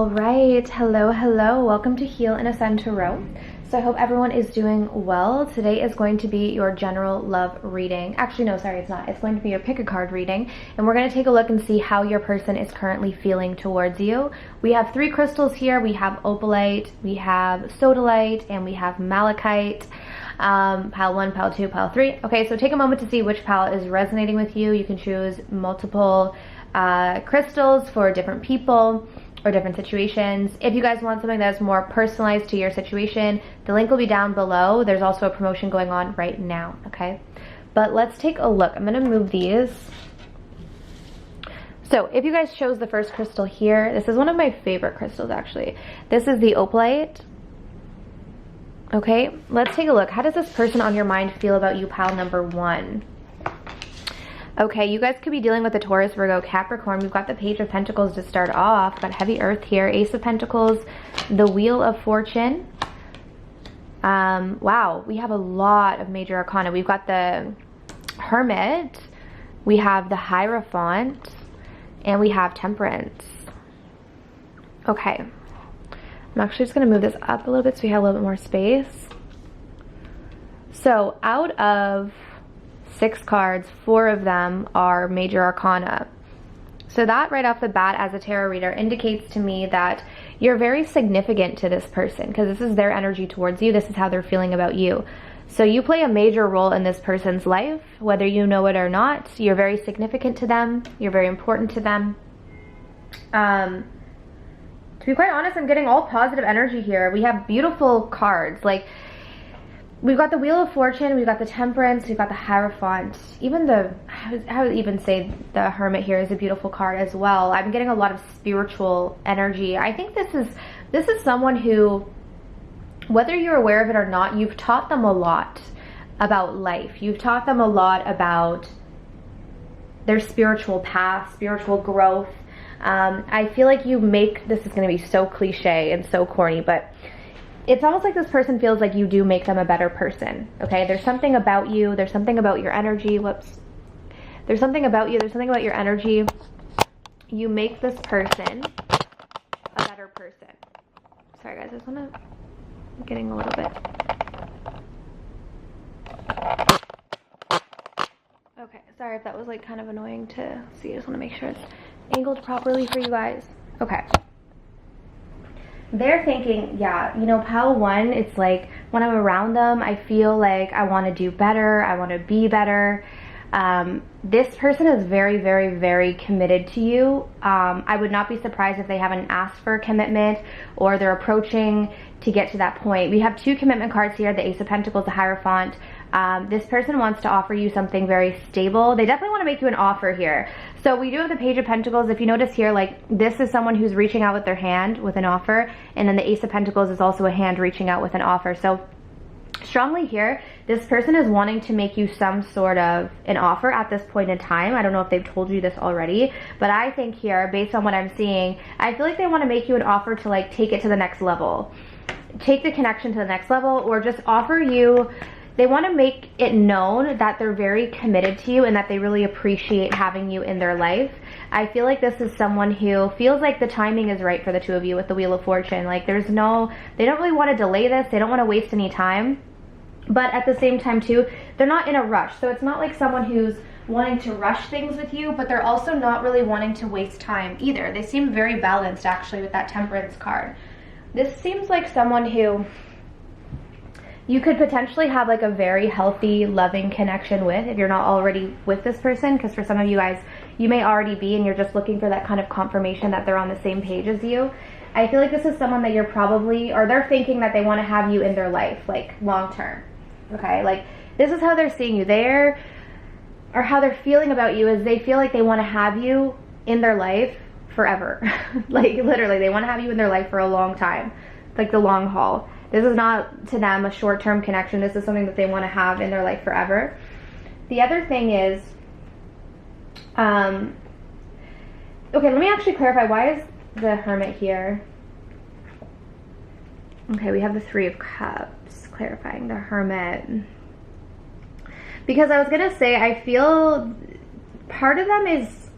All right, hello, welcome to Heal and Ascend Tarot. So I hope everyone is doing well. Today is going to be your general love reading. Actually, no, sorry, it's not. It's going to be your pick a card reading, and we're going to take a look and see how your person is currently feeling towards you. We have 3 crystals here. We have Opalite, we have Sodalite, and we have Malachite. Pile 1, pile 2, pile 3. Okay, so take a moment to see which pile is resonating with you. You can choose multiple crystals for different people or different situations. If you guys want something that's more personalized to your situation, the link will be down below. There's also a promotion going on right now, okay? But let's take a look. I'm gonna move these. So if you guys chose the first crystal here, this is one of my favorite crystals actually. This is the Opalite. Okay, let's take a look. How does this person on your mind feel about you, pile number 1? Okay, you guys could be dealing with a Taurus, Virgo, Capricorn. We've got the Page of Pentacles to start off. Got Heavy Earth here, Ace of Pentacles, the Wheel of Fortune. Wow, we have a lot of major arcana. We've got the Hermit, we have the Hierophant, and we have Temperance. Okay, I'm actually just going to move this up a little bit so we have a little bit more space. So out of 6 cards, 4 of them are major arcana. So that right off the bat as a tarot reader indicates to me that you're very significant to this person because this is their energy towards you. This is how they're feeling about you. So you play a major role in this person's life, whether you know it or not. You're very significant to them. You're very important to them. To be quite honest, I'm getting all positive energy here. We have beautiful cards. Like, we've got the Wheel of Fortune, we've got the Temperance, we've got the Hierophant. Even the, I would even say the Hermit here is a beautiful card as well. I'm getting a lot of spiritual energy. I think this is someone who, whether you're aware of it or not, you've taught them a lot about life. You've taught them a lot about their spiritual path, spiritual growth. I feel like you make, this is going to be so cliche and so corny, but it's almost like this person feels like you do make them a better person, okay? There's something about you, there's something about your energy, there's something about you, there's something about your energy. You make this person a better person. Sorry guys, I just wanna, I'm getting a little bit. Okay, sorry if that was like kind of annoying to see. I just wanna make sure it's angled properly for you guys. Okay. They're thinking, yeah, you know, pile 1, it's like when I'm around them, I feel like I want to do better. I want to be better. This person is very, very, very committed to you. I would not be surprised if they haven't asked for a commitment or they're approaching to get to that point. We have 2 commitment cards here, the Ace of Pentacles, the Hierophant. This person wants to offer you something very stable. They definitely want to make you an offer here. So we do have the Page of Pentacles. If you notice here, like this is someone who's reaching out with their hand with an offer. And then the Ace of Pentacles is also a hand reaching out with an offer. So strongly here, this person is wanting to make you some sort of an offer at this point in time. I don't know if they've told you this already, but I think here, based on what I'm seeing, I feel like they want to make you an offer to like take it to the next level. Take the connection to the next level, or just offer you. They want to make it known that they're very committed to you and that they really appreciate having you in their life. I feel like this is someone who feels like the timing is right for the 2 of you with the Wheel of Fortune. Like they don't really want to delay this. They don't want to waste any time. But at the same time too, they're not in a rush. So it's not like someone who's wanting to rush things with you, but they're also not really wanting to waste time either. They seem very balanced actually with that Temperance card. This seems like someone who you could potentially have like a very healthy, loving connection with if you're not already with this person, because for some of you guys, you may already be and you're just looking for that kind of confirmation that they're on the same page as you. I feel like this is someone that you're probably, or they're thinking that they want to have you in their life, like long term, okay? Like this is how they're seeing you there, or how they're feeling about you is they feel like they want to have you in their life forever. Like literally, they want to have you in their life for a long time, like the long haul. This is not to them a short-term connection. This is something that they want to have in their life forever. The other thing is, okay, let me actually clarify. Why is the Hermit here? Okay, we have the 3 of Cups, clarifying the Hermit. Because I was going to say, I feel part of them is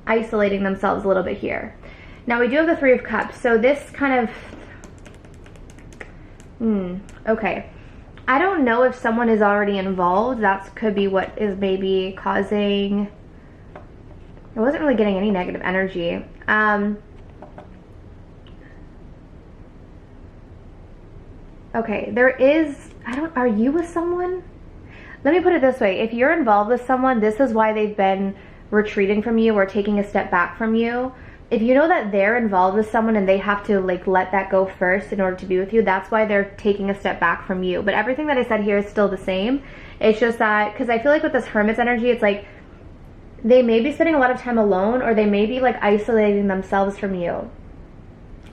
isolating themselves a little bit here. Now we do have the Three of Cups, so this kind of, okay. I don't know if someone is already involved. That could be what is maybe causing, I wasn't really getting any negative energy. Okay, there is, are you with someone? Let me put it this way. If you're involved with someone, this is why they've been retreating from you or taking a step back from you. If you know that they're involved with someone and they have to like let that go first in order to be with you, that's why they're taking a step back from you. But everything that I said here is still the same. It's just that, because I feel like with this Hermit's energy, it's like they may be spending a lot of time alone, or they may be like isolating themselves from you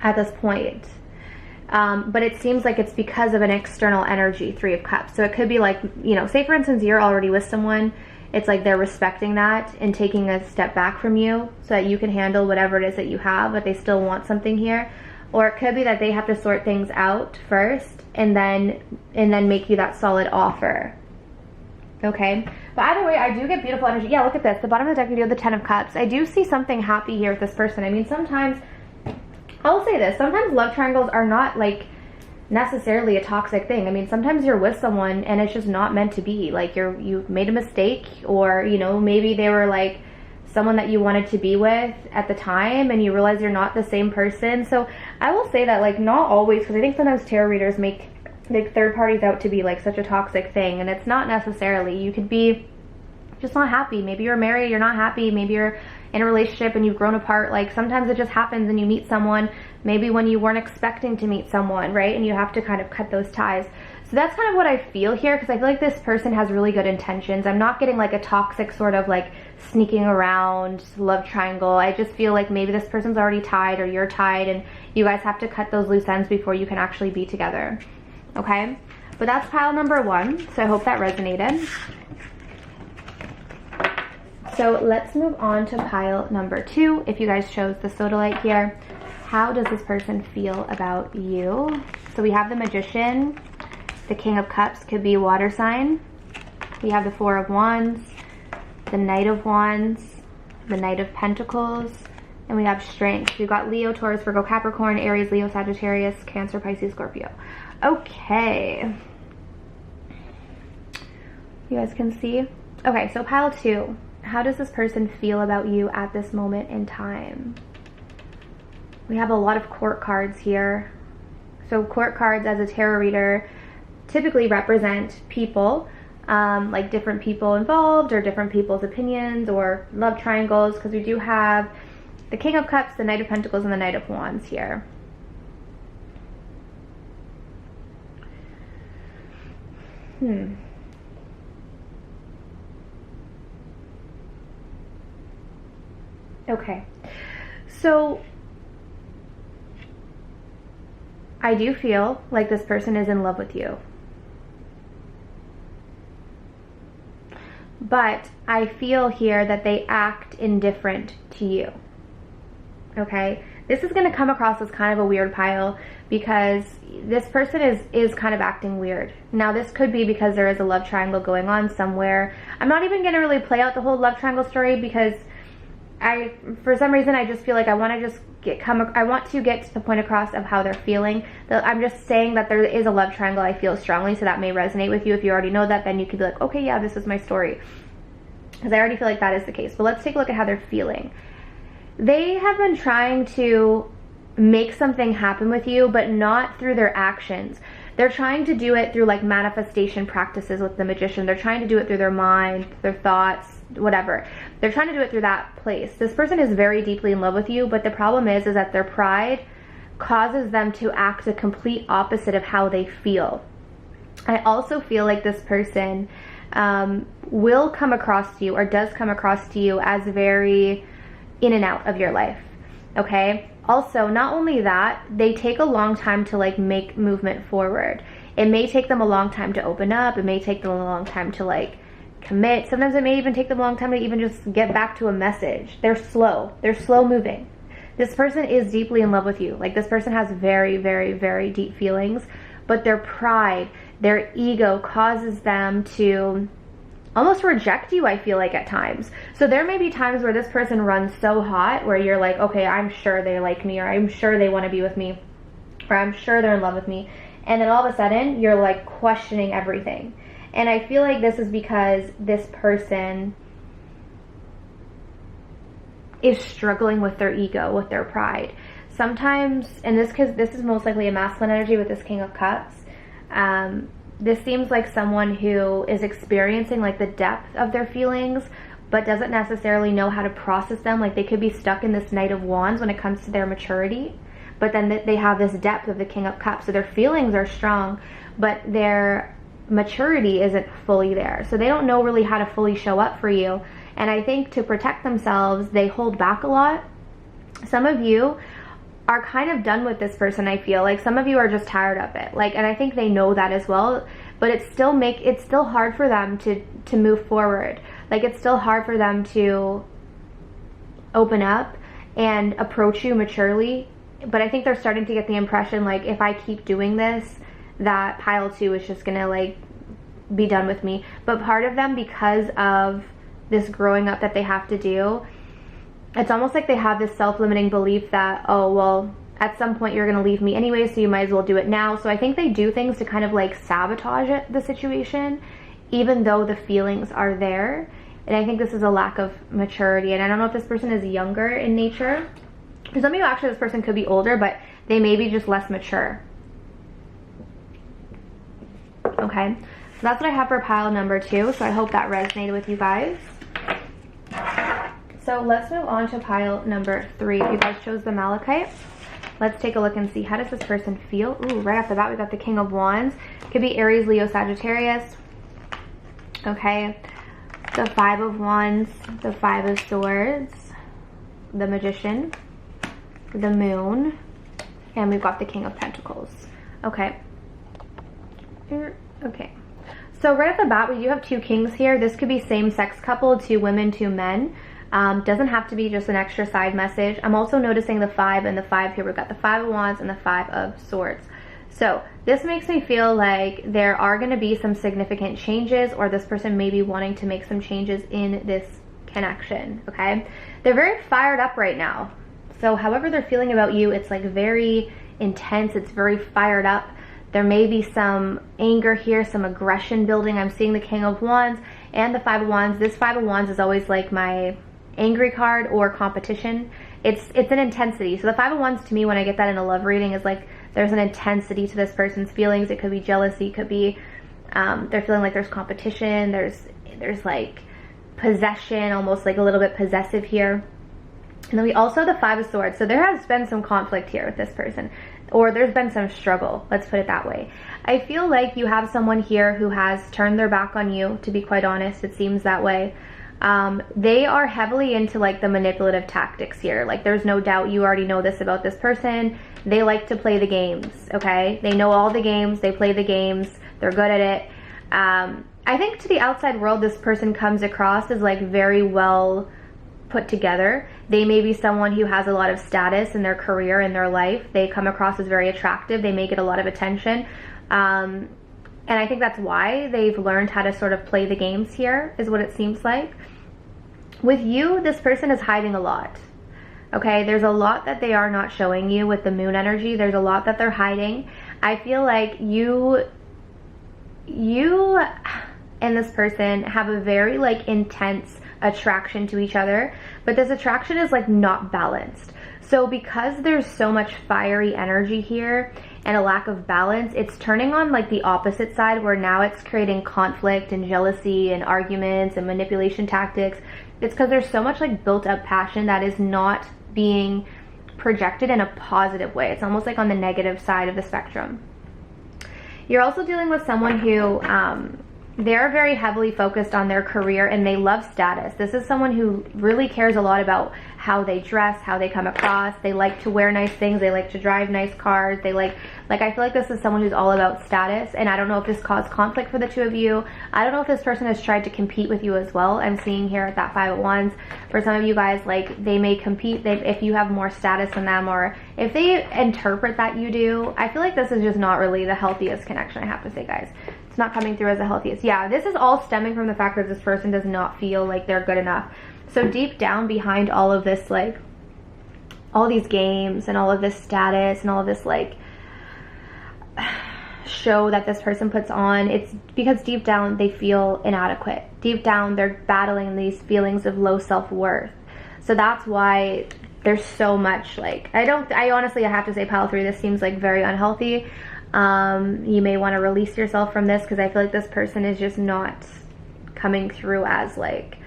at this point. But it seems like it's because of an external energy, Three of Cups. So it could be like, you know, say for instance, you're already with someone. It's like they're respecting that and taking a step back from you so that you can handle whatever it is that you have, but they still want something here. Or it could be that they have to sort things out first and then make you that solid offer. Okay? But either way, I do get beautiful energy. Yeah, look at this. The bottom of the deck, we do have the Ten of Cups. I do see something happy here with this person. I mean, sometimes, I'll say this, sometimes love triangles are not like necessarily a toxic thing. I mean, sometimes you're with someone and it's just not meant to be. Like you made a mistake, or you know, maybe they were like someone that you wanted to be with at the time and you realize you're not the same person. So I will say that, like, not always, because I think sometimes tarot readers make like third parties out to be like such a toxic thing, and it's not necessarily. You could be just not happy. Maybe you're married, you're not happy. Maybe you're in a relationship and you've grown apart. Like sometimes it just happens and you meet someone maybe when you weren't expecting to meet someone, right? And you have to kind of cut those ties. So that's kind of what I feel here, because I feel like this person has really good intentions. I'm not getting like a toxic sort of like sneaking around love triangle. I just feel like maybe this person's already tied or you're tied and you guys have to cut those loose ends before you can actually be together. Okay? But that's pile number 1. So I hope that resonated. So let's move on to pile number 2. If you guys chose the Sodalite here, how does this person feel about you? So we have the Magician, the King of Cups, could be a water sign. We have the Four of Wands, the Knight of Wands, the Knight of Pentacles, and we have Strength. We've got Leo, Taurus, Virgo, Capricorn, Aries, Leo, Sagittarius, Cancer, Pisces, Scorpio. Okay. You guys can see? Okay, so pile 2. How does this person feel about you at this moment in time? We have a lot of court cards here. So court cards as a tarot reader typically represent people, like different people involved or different people's opinions or love triangles, because we do have the King of Cups, the Knight of Pentacles, and the Knight of Wands here. Okay, so I do feel like this person is in love with you. But I feel here that they act indifferent to you. Okay? This is going to come across as kind of a weird pile because this person is kind of acting weird. Now, this could be because there is a love triangle going on somewhere. I'm not even going to really play out the whole love triangle story because for some reason, I just feel like I want to just I want to get to the point across of how they're feeling. I'm just saying that there is a love triangle I feel strongly, so that may resonate with you. If you already know that, then you could be like, okay, yeah, this is my story. Because I already feel like that is the case. But let's take a look at how they're feeling. They have been trying to make something happen with you, but not through their actions. They're trying to do it through like manifestation practices with the Magician. They're trying to do it through their mind, their thoughts, whatever. They're trying to do it through that place. This person is very deeply in love with you, but the problem is that their pride causes them to act a complete opposite of how they feel. I also feel like this person will come across to you, or does come across to you, as very in and out of your life. Okay? Also, not only that, they take a long time to like make movement forward. It may take them a long time to open up. It may take them a long time to like commit. Sometimes it may even take them a long time to even just get back to a message. They're slow. They're slow moving. This person is deeply in love with you. Like, this person has very, very, very deep feelings, but their pride, their ego causes them to almost reject you, I feel like, at times. So there may be times where this person runs so hot where you're like, okay, I'm sure they like me, or I'm sure they want to be with me, or I'm sure they're in love with me. And then all of a sudden you're like questioning everything. And I feel like this is because this person is struggling with their ego, with their pride. Sometimes, and this is most likely a masculine energy with this King of Cups. This seems like someone who is experiencing like the depth of their feelings, but doesn't necessarily know how to process them. Like they could be stuck in this Knight of Wands when it comes to their maturity, but then they have this depth of the King of Cups. So their feelings are strong, but their maturity isn't fully there. So they don't know really how to fully show up for you. And I think to protect themselves, they hold back a lot. Some of you are kind of done with this person, I feel. Like some of you are just tired of it. Like, and I think they know that as well, but it's still hard for them to move forward. Like it's still hard for them to open up and approach you maturely. But I think they're starting to get the impression like, if I keep doing this, that pile 2 is just gonna like be done with me. But part of them, because of this growing up that they have to do, it's almost like they have this self-limiting belief that, oh, well, at some point you're going to leave me anyway, so you might as well do it now. So I think they do things to kind of like sabotage the situation, even though the feelings are there. And I think this is a lack of maturity. And I don't know if this person is younger in nature. For some of you, actually, this person could be older, but they may be just less mature. Okay, so that's what I have for pile number 2. So I hope that resonated with you guys. So let's move on to pile number 3. If you guys chose the Malachite, let's take a look and see, how does this person feel? Ooh, right off the bat, we got the King of Wands. Could be Aries, Leo, Sagittarius. Okay, the 5 of Wands, the 5 of Swords, the Magician, the Moon, and we've got the King of Pentacles. Okay. Okay. So right off the bat, we do have 2 kings here. This could be same-sex couple, 2 women, 2 men. Doesn't have to be just an extra side message. I'm also noticing the 5 and the 5 here. We've got the 5 of Wands and the 5 of Swords. So this makes me feel like there are going to be some significant changes, or this person may be wanting to make some changes in this connection, okay? They're very fired up right now. So however they're feeling about you, it's like very intense. It's very fired up. There may be some anger here, some aggression building. I'm seeing the King of Wands and the 5 of Wands. This 5 of Wands is always like my angry card or competition. It's an intensity. So the 5 of Wands to me, when I get that in a love reading, is like there's an intensity to this person's feelings. It could be jealousy, it could be they're feeling like there's competition, there's like possession, almost like a little bit possessive here. And then we also have the 5 of Swords. So there has been some conflict here with this person, or there's been some struggle, let's put it that way. I feel like you have someone here who has turned their back on you, to be quite honest. It seems that way. They are heavily into like the manipulative tactics here. Like there's no doubt you already know this about this person. They like to play the games, okay? They know all the games, they play the games, they're good at it. I think to the outside world, this person comes across as like very well put together. They may be someone who has a lot of status in their career, in their life. They come across as very attractive. They may get a lot of attention. And I think that's why they've learned how to sort of play the games here, is what it seems like. With you, this person is hiding a lot. Okay, there's a lot that they are not showing you with the Moon energy. There's a lot that they're hiding. I feel like you and this person have a very like intense attraction to each other, but this attraction is like not balanced. So because there's so much fiery energy here and a lack of balance, it's turning on like the opposite side, where now it's creating conflict and jealousy and arguments and manipulation tactics. It's because there's so much like built up passion that is not being projected in a positive way. It's almost like on the negative side of the spectrum. You're also dealing with someone who they're very heavily focused on their career and they love status. This is someone who really cares a lot about how they dress, how they come across. They like to wear nice things. They like to drive nice cars. They like I feel like this is someone who's all about status, and I don't know if this caused conflict for the two of you. I don't know if this person has tried to compete with you as well. I'm seeing here at that 5 of Wands. For some of you guys, like they may compete if you have more status than them, or if they interpret that you do. I feel like this is just not really the healthiest connection, I have to say, guys. It's not coming through as the healthiest. Yeah, this is all stemming from the fact that this person does not feel like they're good enough. So deep down behind all of this, like, all these games and all of this status and all of this, like, show that this person puts on, it's because deep down they feel inadequate. Deep down they're battling these feelings of low self-worth. So that's why there's so much, like, I honestly, I have to say, pile 3, this seems like very unhealthy. You may want to release yourself from this, because I feel like this person is just not coming through as, like,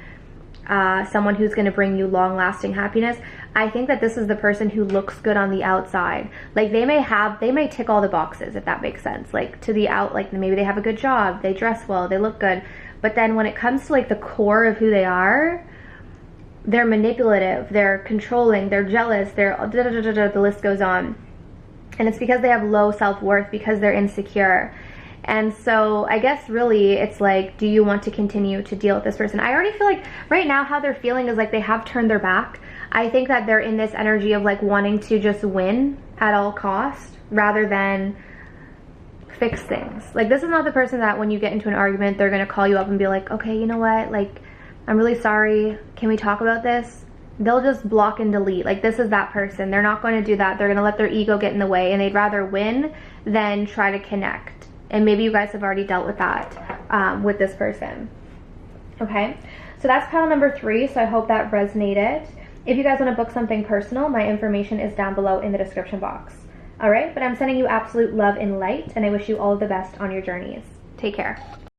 someone who's going to bring you long-lasting happiness. I think that this is the person who looks good on the outside. Like, they may tick all the boxes, if that makes sense. Like, to the out, like, maybe they have a good job, they dress well, they look good. But then when it comes to, like, the core of who they are, they're manipulative, they're controlling, they're jealous, they're the list goes on. And it's because they have low self-worth, because they're insecure. And so I guess really it's like, do you want to continue to deal with this person? I already feel like right now how they're feeling is like they have turned their back. I think that they're in this energy of like wanting to just win at all costs rather than fix things. Like, this is not the person that when you get into an argument, they're going to call you up and be like, okay, you know what? Like, I'm really sorry. Can we talk about this? They'll just block and delete. Like, this is that person. They're not going to do that. They're going to let their ego get in the way, and they'd rather win than try to connect. And maybe you guys have already dealt with that with this person. Okay, so that's pile number 3. So I hope that resonated. If you guys want to book something personal, my information is down below in the description box. All right, but I'm sending you absolute love and light, and I wish you all of the best on your journeys. Take care.